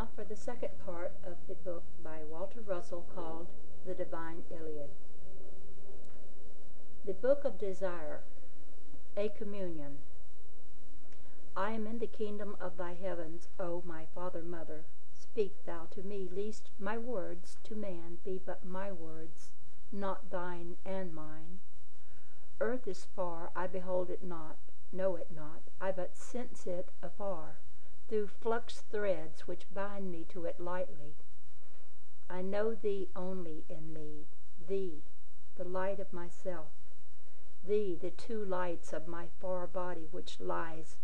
now for the second part of the book by Walter Russell called The Divine Illiad. The Book of Desire, a Communion. I am in the kingdom of thy heavens, O my Father, Mother. Speak thou to me, lest my words to man be but my words, not thine and mine. Earth is far, I behold it not, know it not, I but sense it afar, through flux threads which bind me to it lightly. I know thee only in me, thee, the light of myself, thee, the two lights of my far body which lies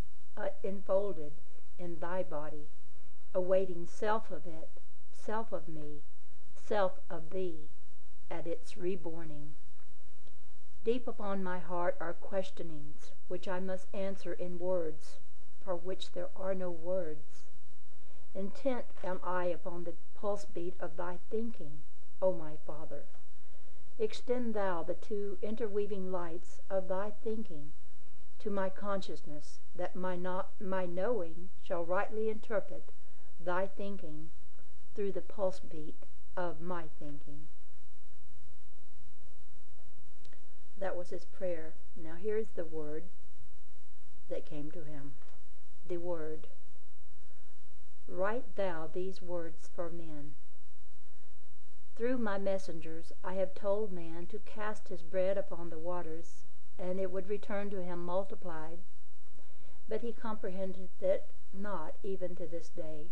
enfolded in thy body, awaiting self of it, self of me, self of thee, at its reborning. Deep upon my heart are questionings, which I must answer in words, for which there are no words. Intent am I upon the pulse beat of thy thinking, O my Father. Extend thou the two interweaving lights of thy thinking to my consciousness, that my knowing shall rightly interpret thy thinking through the pulse beat of my thinking. That was his prayer. Now here's the word that came to him. The word. Write thou these words for men. Through my messengers I have told man to cast his bread upon the waters, and it would return to him multiplied. But he comprehended it not even to this day.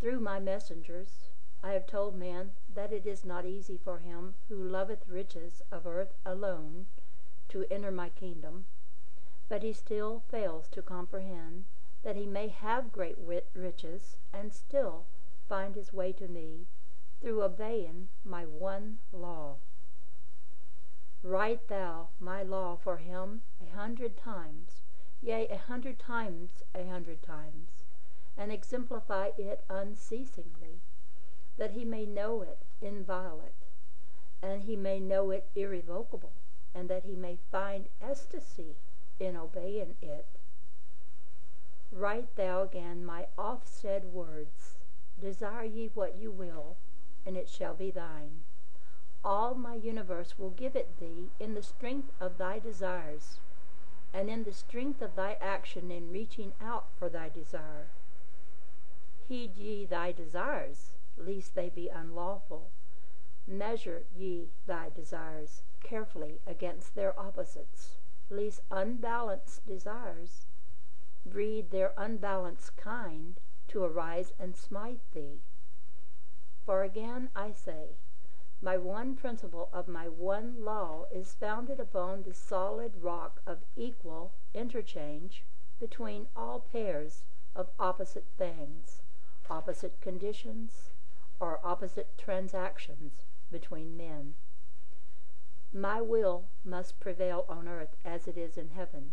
Through my messengers I have told man that it is not easy for him who loveth riches of earth alone to enter my kingdom, but he still fails to comprehend that he may have great riches and still find his way to me through obeying my one law. Write thou my law for him 100 times, yea, 100 times 100 times, and exemplify it unceasingly, that he may know it inviolate, and he may know it irrevocable, and that he may find ecstasy in obeying it. Write thou again my oft-said words. Desire ye what you will, and it shall be thine. All my universe will give it thee in the strength of thy desires, and in the strength of thy action in reaching out for thy desire. Heed ye thy desires, lest they be unlawful. Measure ye thy desires carefully against their opposites, lest unbalanced desires breed their unbalanced kind to arise and smite thee. For again I say, my one principle of my one law is founded upon the solid rock of equal interchange between all pairs of opposite things, opposite conditions, or opposite transactions between men. My will must prevail on earth as it is in heaven.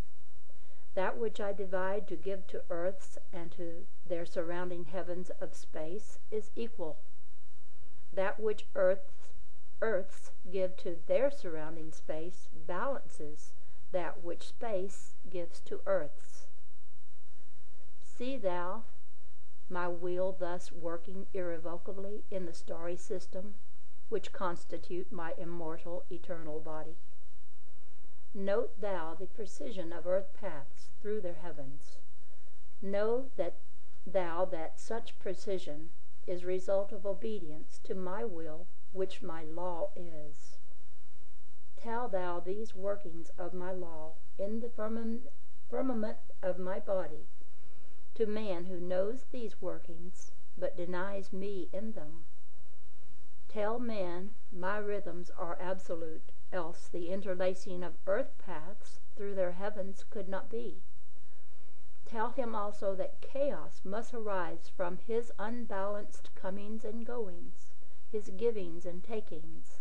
That which I divide to give to earths and to their surrounding heavens of space is equal. That which earths give to their surrounding space balances that which space gives to earths. See thou my wheel thus working irrevocably in the starry system, which constitute my immortal eternal body. Note thou the precision of earth paths through their heavens. Know that such precision is result of obedience to my will, which my law is. Tell thou these workings of my law in the firmament of my body to man who knows these workings, but denies me in them. Tell man my rhythms are absolute, else the interlacing of earth paths through their heavens could not be. Tell him also that chaos must arise from his unbalanced comings and goings, his givings and takings,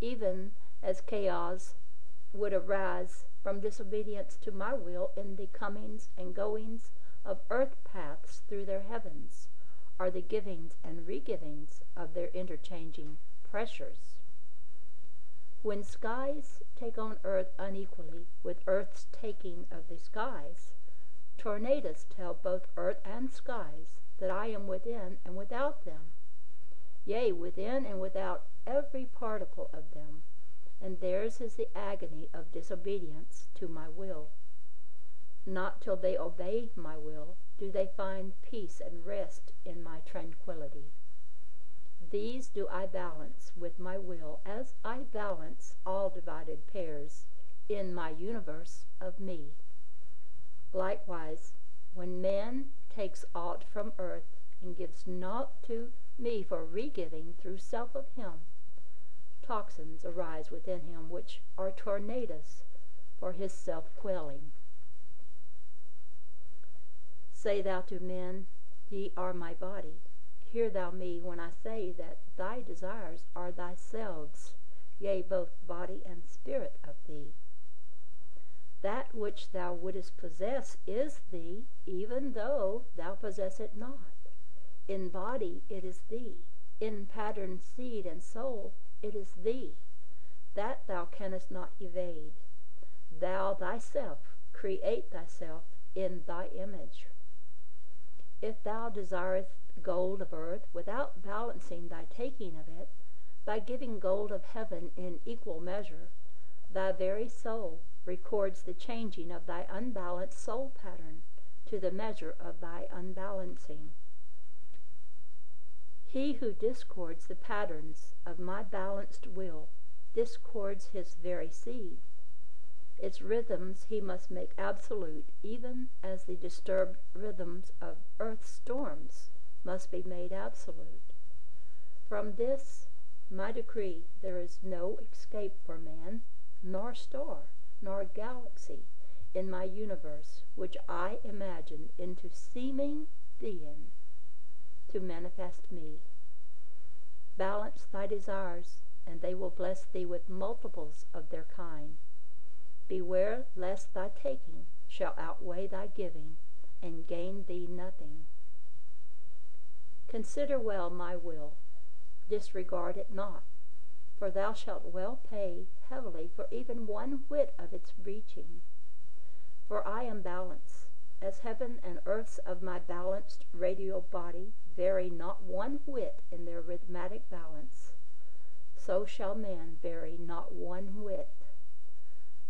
even as chaos would arise from disobedience to my will in the comings and goings of earth paths through their heavens, are the givings and regivings of their interchanging pressures. When skies take on earth unequally with earth's taking of the skies, tornadoes tell both earth and skies that I am within and without them, yea, within and without every particle of them, and theirs is the agony of disobedience to my will. Not till they obey my will do they find peace and rest in my tranquility. These do I balance with my will, as I balance all divided pairs in my universe of me. Likewise, when man takes aught from earth and gives naught to me for re-giving through self of him, toxins arise within him which are tornadoes for his self-quelling. Say thou to men, ye are my body. Hear thou me when I say that thy desires are thyselves, yea, both body and spirit of thee. That which thou wouldest possess is thee, even though thou possess it not. In body it is thee, in pattern, seed, and soul it is thee. That thou canst not evade. Thou thyself create thyself in thy image. If thou desirest gold of earth without balancing thy taking of it, by giving gold of heaven in equal measure, thy very soul records the changing of thy unbalanced soul pattern to the measure of thy unbalancing. He who discords the patterns of my balanced will discords his very seed. Its rhythms he must make absolute, even as the disturbed rhythms of earth's storms must be made absolute. From this, my decree, there is no escape for man, nor star, nor galaxy in my universe, which I imagined into seeming being to manifest me. Balance thy desires, and they will bless thee with multiples of their kind. Beware lest thy taking shall outweigh thy giving, and gain thee nothing. Consider well my will, disregard it not, for thou shalt well pay heavily for even one whit of its reaching. For I am balance, as heaven and earths of my balanced radial body vary not one whit in their rhythmatic balance, so shall man vary not one whit.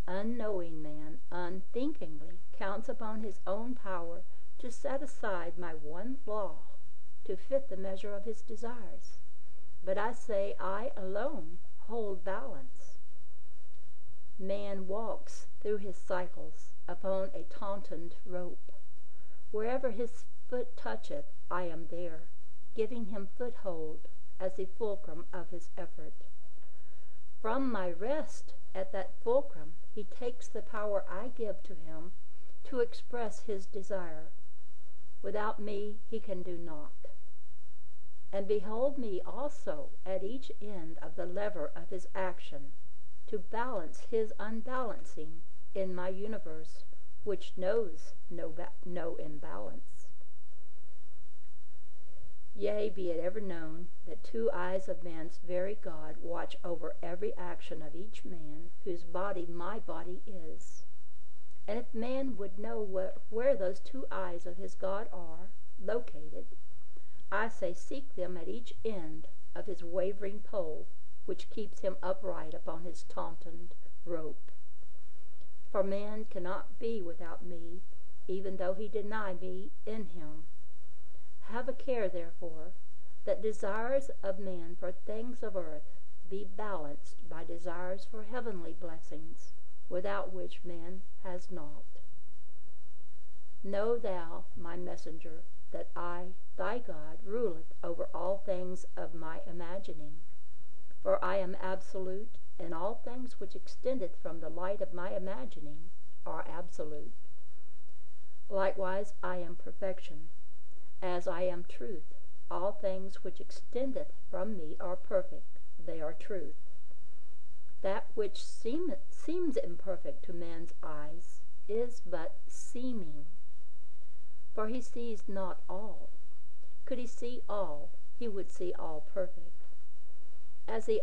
Unknowing man unthinkingly counts upon his own power to set aside my one law to fit the measure of his desires. But I say I alone hold balance. Man walks through his cycles upon a tautened rope. Wherever his foot toucheth, I am there, giving him foothold as the fulcrum of his effort. From my rest at that fulcrum, he takes the power I give to him to express his desire. Without me he can do naught. And behold me also at each end of the lever of his action, to balance his unbalancing in my universe, which knows no imbalance. Yea, be it ever known that two eyes of man's very God watch over every action of each man, whose body my body is. And if man would know where those two eyes of his God are located, I say seek them at each end of his wavering pole, which keeps him upright upon his tautened rope. For man cannot be without me, even though he deny me in him. Have a care, therefore, that desires of man for things of earth be balanced by desires for heavenly blessings, without which man has naught. Know thou, my messenger, that I, thy God, ruleth over all things of my imagining. For I am absolute, and all things which extendeth from the light of my imagining are absolute. Likewise I am perfection, as I am truth. All things which extendeth from me are perfect, they are truth. That which seems imperfect to man's eyes is but seeming, for he sees not all. Could he see all, he would see all perfect. As the